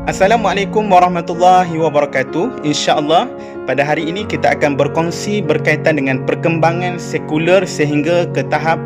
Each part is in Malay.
Assalamualaikum warahmatullahi wabarakatuh. InsyaAllah pada hari ini kita akan berkongsi berkaitan dengan perkembangan sekular sehingga ke tahap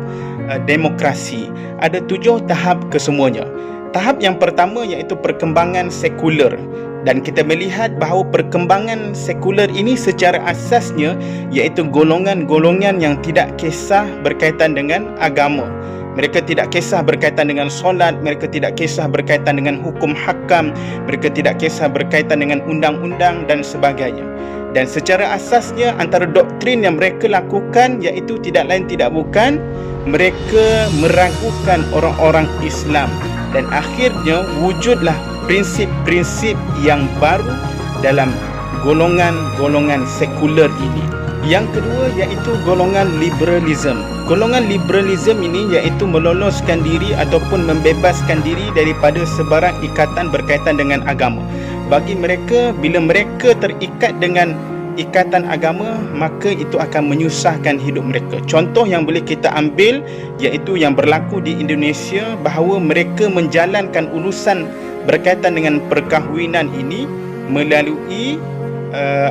demokrasi. Ada 7 tahap kesemuanya. Tahap yang pertama iaitu perkembangan sekular. Dan kita melihat bahawa perkembangan sekular ini secara asasnya iaitu golongan-golongan yang tidak kisah berkaitan dengan agama. Mereka tidak kisah berkaitan dengan solat, mereka tidak kisah berkaitan dengan hukum hakam, mereka tidak kisah berkaitan dengan undang-undang dan sebagainya. Dan secara asasnya antara doktrin yang mereka lakukan iaitu tidak lain tidak bukan mereka meragukan orang-orang Islam. Dan akhirnya wujudlah prinsip-prinsip yang baru dalam golongan-golongan sekular ini. Yang kedua iaitu golongan liberalism. Golongan liberalism ini iaitu meloloskan diri ataupun membebaskan diri daripada sebarang ikatan berkaitan dengan agama. Bagi mereka, bila mereka terikat dengan ikatan agama, maka itu akan menyusahkan hidup mereka. Contoh yang boleh kita ambil iaitu yang berlaku di Indonesia, bahawa mereka menjalankan urusan berkaitan dengan perkahwinan ini melalui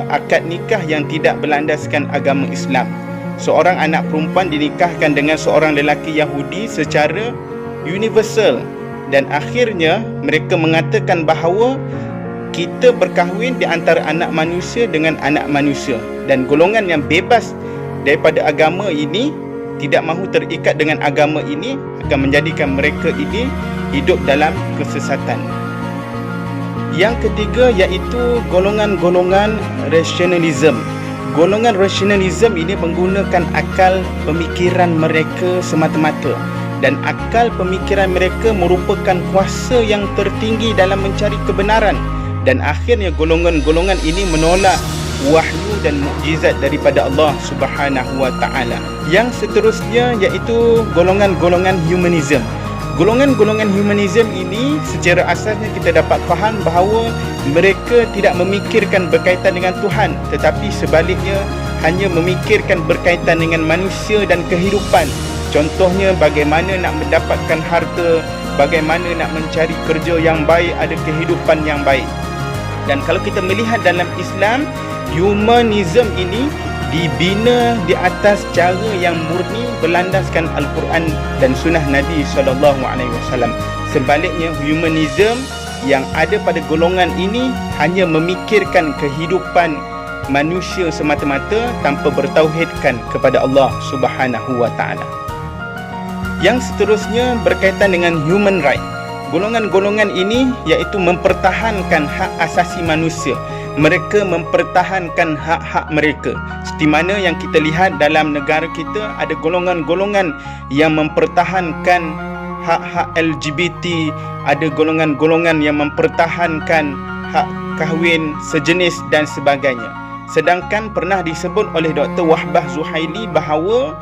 akad nikah yang tidak berlandaskan agama Islam. Seorang anak perempuan dinikahkan dengan seorang lelaki Yahudi secara universal, dan akhirnya mereka mengatakan bahawa kita berkahwin di antara anak manusia dengan anak manusia, dan golongan yang bebas daripada agama ini, tidak mahu terikat dengan agama ini, akan menjadikan mereka ini hidup dalam kesesatan. Yang ketiga iaitu golongan-golongan rationalism. Golongan rationalism ini menggunakan akal pemikiran mereka semata-mata, dan akal pemikiran mereka merupakan kuasa yang tertinggi dalam mencari kebenaran, dan akhirnya golongan-golongan ini menolak wahyu dan mukjizat daripada Allah Subhanahu wa taala. Yang seterusnya iaitu golongan-golongan humanism. Golongan-golongan humanism ini secara asasnya kita dapat faham bahawa mereka tidak memikirkan berkaitan dengan Tuhan, tetapi sebaliknya hanya memikirkan berkaitan dengan manusia dan kehidupan. Contohnya bagaimana nak mendapatkan harta, bagaimana nak mencari kerja yang baik, ada kehidupan yang baik. Dan kalau kita melihat dalam Islam, humanism ini dibina di atas cara yang murni berlandaskan Al-Quran dan Sunnah Nabi SAW. Sebaliknya, humanism yang ada pada golongan ini hanya memikirkan kehidupan manusia semata-mata tanpa bertauhidkan kepada Allah Subhanahu wa taala. Yang seterusnya berkaitan dengan human right. Golongan-golongan ini iaitu mempertahankan hak asasi manusia. Mereka mempertahankan hak-hak mereka. Seperti mana yang kita lihat dalam negara kita, ada golongan-golongan yang mempertahankan hak-hak LGBT, ada golongan-golongan yang mempertahankan hak kahwin sejenis dan sebagainya. Sedangkan pernah disebut oleh Dr. Wahbah Zuhaili bahawa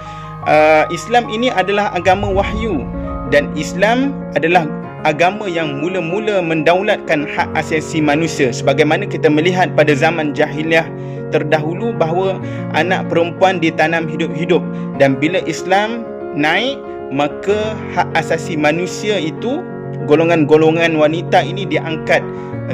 Islam ini adalah agama wahyu, dan Islam adalah agama yang mula-mula mendaulatkan hak asasi manusia, sebagaimana kita melihat pada zaman jahiliah terdahulu bahawa anak perempuan ditanam hidup-hidup, dan bila Islam naik, maka hak asasi manusia itu, golongan-golongan wanita ini diangkat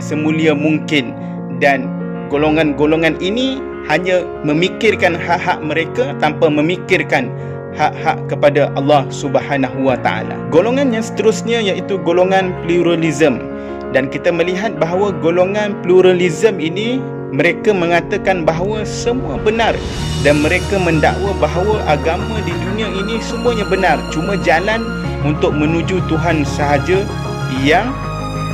semulia mungkin, dan golongan-golongan ini hanya memikirkan hak-hak mereka tanpa memikirkan hak-hak kepada Allah Subhanahu wa taala. Golongan yang seterusnya iaitu golongan pluralism, dan kita melihat bahawa golongan pluralism ini mereka mengatakan bahawa semua benar, dan mereka mendakwa bahawa agama di dunia ini semuanya benar, cuma jalan untuk menuju Tuhan sahaja yang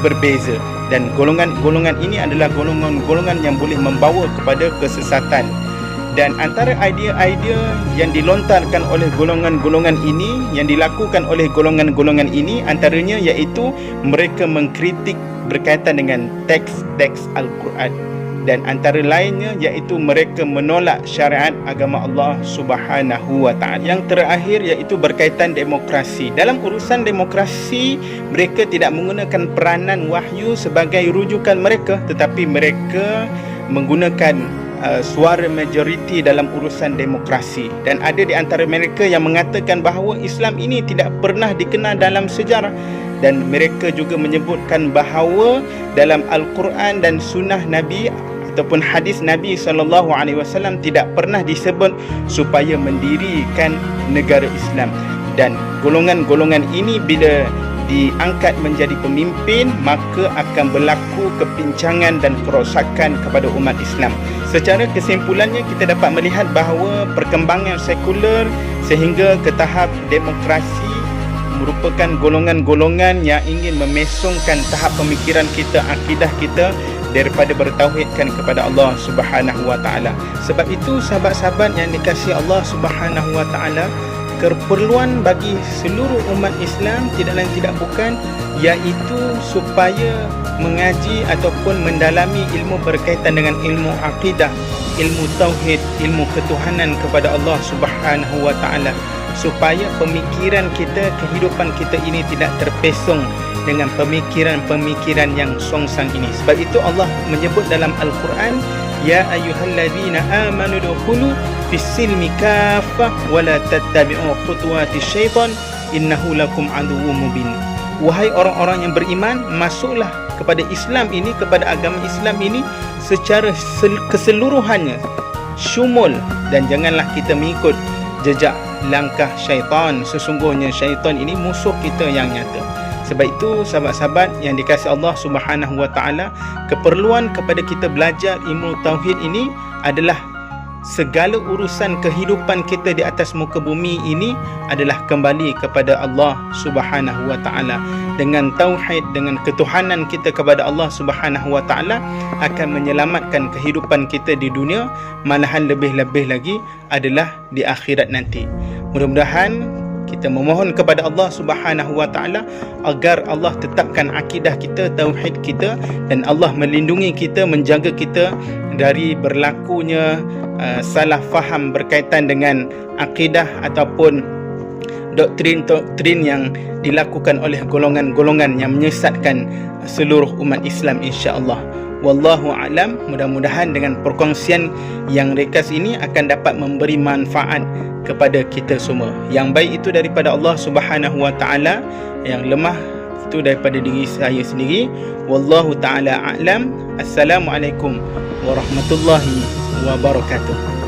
berbeza. Dan golongan-golongan ini adalah golongan-golongan yang boleh membawa kepada kesesatan. Dan antara idea-idea yang dilontarkan oleh golongan-golongan ini, yang dilakukan oleh golongan-golongan ini, antaranya iaitu mereka mengkritik berkaitan dengan teks-teks Al-Quran. Dan antara lainnya iaitu mereka menolak syariat agama Allah Subhanahu wa taala. Yang terakhir iaitu berkaitan demokrasi. Dalam urusan demokrasi, mereka tidak menggunakan peranan wahyu sebagai rujukan mereka, tetapi mereka menggunakan suara majoriti dalam urusan demokrasi. Dan ada di antara mereka yang mengatakan bahawa Islam ini tidak pernah dikenal dalam sejarah, dan mereka juga menyebutkan bahawa dalam Al-Quran dan sunnah Nabi ataupun hadis Nabi SAW tidak pernah disebut supaya mendirikan negara Islam. Dan golongan-golongan ini bila diangkat menjadi pemimpin, maka akan berlaku kepincangan dan kerosakan kepada umat Islam. Secara kesimpulannya, kita dapat melihat bahawa perkembangan sekular sehingga ke tahap demokrasi merupakan golongan-golongan yang ingin memesongkan tahap pemikiran kita, akidah kita daripada bertauhidkan kepada Allah Subhanahu wa taala. Sebab itu sahabat-sahabat yang dikasihi Allah Subhanahu wa taala, keperluan bagi seluruh umat Islam tidak lain tidak bukan iaitu supaya mengaji ataupun mendalami ilmu berkaitan dengan ilmu akidah, ilmu tauhid, ilmu ketuhanan kepada Allah Subhanahu wa taala, supaya pemikiran kita, kehidupan kita ini tidak terpesong dengan pemikiran-pemikiran yang songsang ini. Sebab itu Allah menyebut dalam Al-Quran, ya ayyuhalladzina amanu dukhulu fis-silmi kaffah wa la tattabi'u khutuwatis syaitan innahu lakum aduwwum mubin. Wahai orang-orang yang beriman, masuklah kepada Islam ini, kepada agama Islam ini secara keseluruhannya, syumul, dan janganlah kita mengikut jejak langkah syaitan. Sesungguhnya syaitan ini musuh kita yang nyata. Sebab itu sahabat-sahabat yang dikasihi Allah Subhanahu wa taala, keperluan kepada kita belajar ilmu tauhid ini adalah segala urusan kehidupan kita di atas muka bumi ini adalah kembali kepada Allah Subhanahu wa taala. Dengan tauhid, dengan ketuhanan kita kepada Allah Subhanahu wa taala akan menyelamatkan kehidupan kita di dunia, malahan lebih-lebih lagi adalah di akhirat nanti. Mudah-mudahan kita memohon kepada Allah Subhanahu wa taala agar Allah tetapkan akidah kita, tauhid kita, dan Allah melindungi kita, menjaga kita dari berlakunya salah faham berkaitan dengan akidah ataupun doktrin-doktrin yang dilakukan oleh golongan-golongan yang menyesatkan seluruh umat Islam, insya-Allah. Wallahu a'lam. Mudah-mudahan dengan perkongsian yang ringkas ini akan dapat memberi manfaat kepada kita semua. Yang baik itu daripada Allah Subhanahu wa taala, yang lemah itu daripada diri saya sendiri. Wallahu taala a'lam. Assalamualaikum warahmatullahi wabarakatuh.